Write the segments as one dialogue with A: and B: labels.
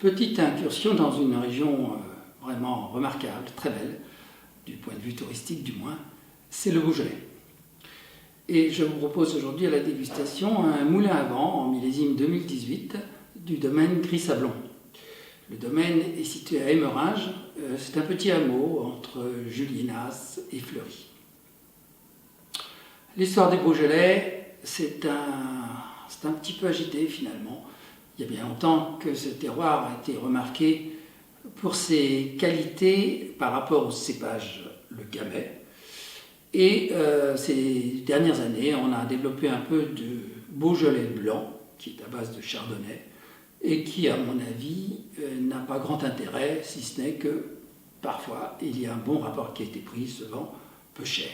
A: Petite incursion dans une région vraiment remarquable, très belle, du point de vue touristique du moins, c'est le Beaujolais. Et je vous propose aujourd'hui à la dégustation un moulin à vent en millésime 2018 du domaine Gris-Sablon. Le domaine est situé à Emeringes, c'est un petit hameau entre Juliénas et Fleury. L'histoire du Beaujolais, c'est un petit peu agité finalement. Il y a bien longtemps que ce terroir a été remarqué pour ses qualités par rapport au cépage, le gamay. Et ces dernières années, on a développé un peu de Beaujolais blanc, qui est à base de chardonnay, et qui, à mon avis, n'a pas grand intérêt, si ce n'est que parfois il y a un bon rapport qualité-prix, se vend peu cher.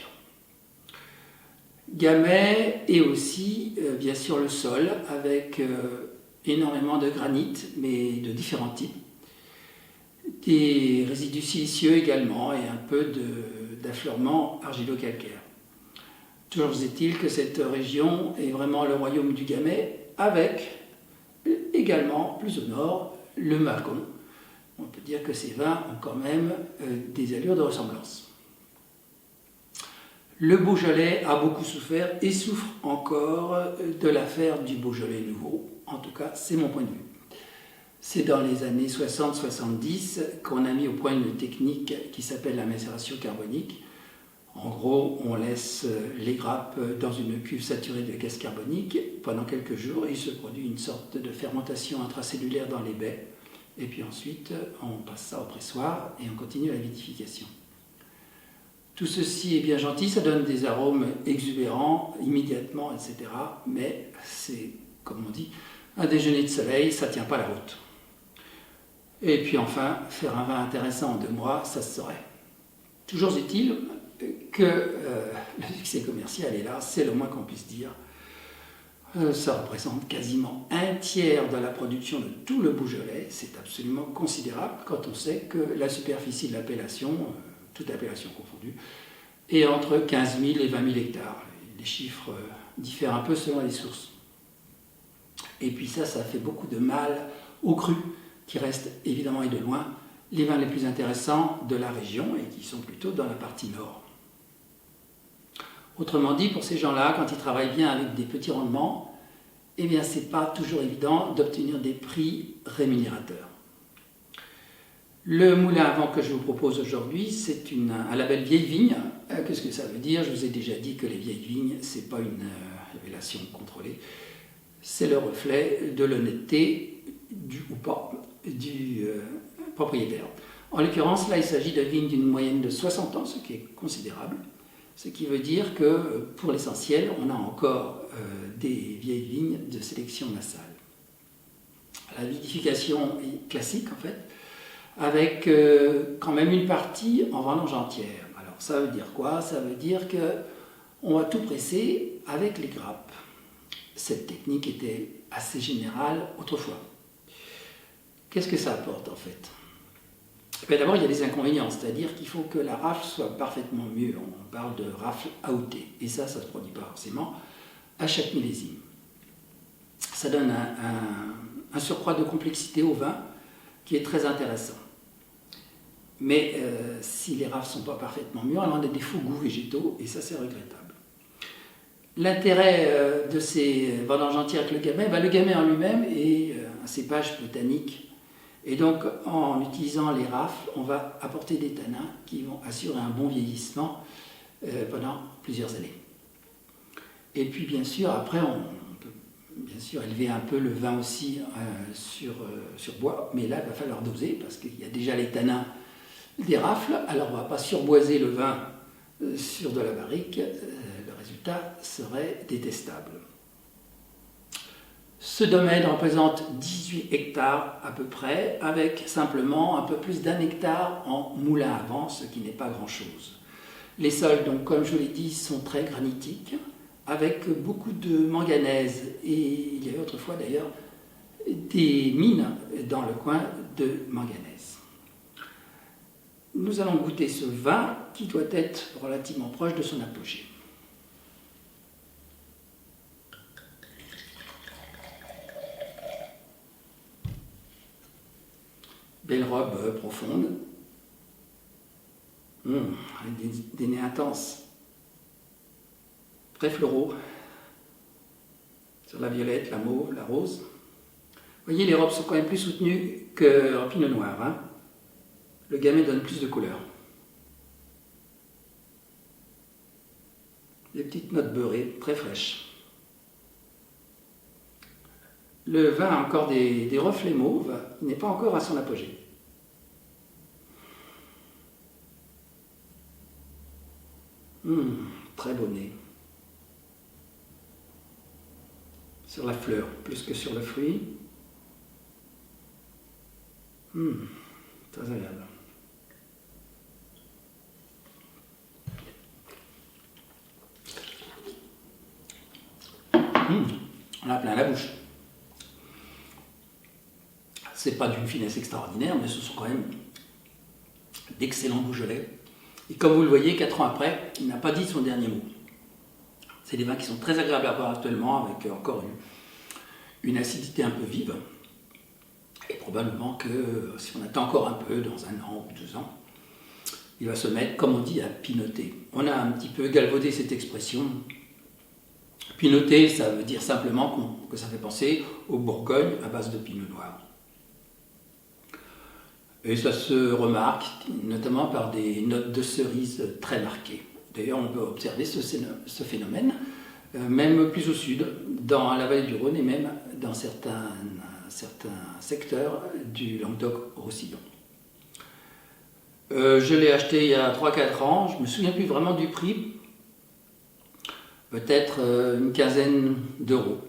A: Gamay et aussi, bien sûr, le sol, avec énormément de granit, mais de différents types. Des résidus silicieux également et un peu d'affleurement argilo-calcaire. Toujours est-il que cette région est vraiment le royaume du gamay, avec également, plus au nord, le Mâcon. On peut dire que ces vins ont quand même des allures de ressemblance. Le Beaujolais a beaucoup souffert et souffre encore de l'affaire du Beaujolais nouveau. En tout cas, c'est mon point de vue. C'est dans les années 60-70 qu'on a mis au point une technique qui s'appelle la macération carbonique. En gros, on laisse les grappes dans une cuve saturée de gaz carbonique pendant quelques jours et il se produit une sorte de fermentation intracellulaire dans les baies. Et puis ensuite, on passe ça au pressoir et on continue la vinification. Tout ceci est bien gentil, ça donne des arômes exubérants immédiatement, etc. Mais c'est, comme on dit, un déjeuner de soleil, ça ne tient pas la route. Et puis enfin, faire un vin intéressant en 2 mois, ça se saurait. Toujours est-il que le succès commercial est là, c'est le moins qu'on puisse dire. Ça représente quasiment 1/3 de la production de tout le Beaujolais, c'est absolument considérable quand on sait que la superficie de l'appellation, toute appellation confondue, est entre 15 000 et 20 000 hectares. Les chiffres diffèrent un peu selon les sources. Et puis ça fait beaucoup de mal aux crus, qui restent évidemment et de loin les vins les plus intéressants de la région et qui sont plutôt dans la partie nord. Autrement dit, pour ces gens-là, quand ils travaillent bien avec des petits rendements, eh bien c'est pas toujours évident d'obtenir des prix rémunérateurs. Le moulin à vent que je vous propose aujourd'hui, c'est un label vieille vigne. Qu'est-ce que ça veut dire? Je vous ai déjà dit que les vieilles vignes, ce n'est pas une révélation contrôlée. C'est le reflet de l'honnêteté du propriétaire. En l'occurrence, là, il s'agit de vignes d'une moyenne de 60 ans, ce qui est considérable. Ce qui veut dire que, pour l'essentiel, on a encore des vieilles vignes de sélection massale. La vinification est classique, en fait, avec quand même une partie en vendange entière. Alors ça veut dire quoi? Ça veut dire qu'on va tout presser avec les grappes. Cette technique était assez générale autrefois. Qu'est-ce que ça apporte en fait? D'abord, il y a des inconvénients, c'est-à-dire qu'il faut que la rafle soit parfaitement mûre. On parle de rafle AOT, et ça ne se produit pas forcément à chaque millésime. Ça donne un surcroît de complexité au vin qui est très intéressant. Mais si les rafles ne sont pas parfaitement mûres, elles ont des défauts goûts végétaux, et ça c'est regrettable. L'intérêt de ces vendanges entières avec le gamay en lui-même est un cépage botanique. Et donc, en utilisant les rafles, on va apporter des tanins qui vont assurer un bon vieillissement pendant plusieurs années. Et puis, bien sûr, après, on peut bien sûr élever un peu le vin aussi sur bois, mais là, il va falloir doser parce qu'il y a déjà les tanins des rafles. Alors, on ne va pas surboiser le vin sur de la barrique. Le résultat serait détestable. Ce domaine représente 18 hectares à peu près, avec simplement un peu plus d'1 hectare en moulin à vent, ce qui n'est pas grand-chose. Les sols, donc, comme je vous l'ai dit, sont très granitiques, avec beaucoup de manganèse. Et il y avait autrefois d'ailleurs des mines dans le coin de manganèse. Nous allons goûter ce vin qui doit être relativement proche de son apogée. Belle robe profonde. Avec des nez intenses. Très floraux. Sur la violette, la mauve, la rose. Vous voyez, les robes sont quand même plus soutenues qu'en pinot noir. Hein. Le gamay donne plus de couleur. Des petites notes beurrées, très fraîches. Le vin a encore des reflets mauves, il n'est pas encore à son apogée. Très beau nez. Sur la fleur, plus que sur le fruit. Très agréable. On a plein la bouche. C'est pas d'une finesse extraordinaire, mais ce sont quand même d'excellents Beaujolais. Et comme vous le voyez, 4 ans après, il n'a pas dit son dernier mot. C'est des vins qui sont très agréables à boire actuellement, avec encore une acidité un peu vive. Et probablement que si on attend encore un peu, dans 1 an ou 2 ans, il va se mettre, comme on dit, à pinoter. On a un petit peu galvaudé cette expression. Pinoter, ça veut dire simplement que ça fait penser au Bourgogne à base de pinot noir. Et ça se remarque notamment par des notes de cerise très marquées. D'ailleurs, on peut observer ce phénomène, même plus au sud, dans la vallée du Rhône et même dans certains secteurs du Languedoc-Roussillon. Je l'ai acheté il y a 3-4 ans, je ne me souviens plus vraiment du prix, peut-être une quinzaine d'euros.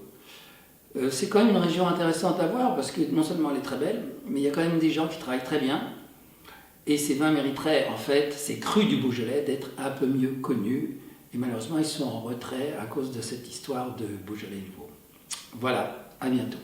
A: C'est quand même une région intéressante à voir parce que non seulement elle est très belle, mais il y a quand même des gens qui travaillent très bien. Et ces vins mériteraient, en fait, ces crus du Beaujolais, d'être un peu mieux connus. Et malheureusement, ils sont en retrait à cause de cette histoire de Beaujolais nouveau. Voilà, à bientôt.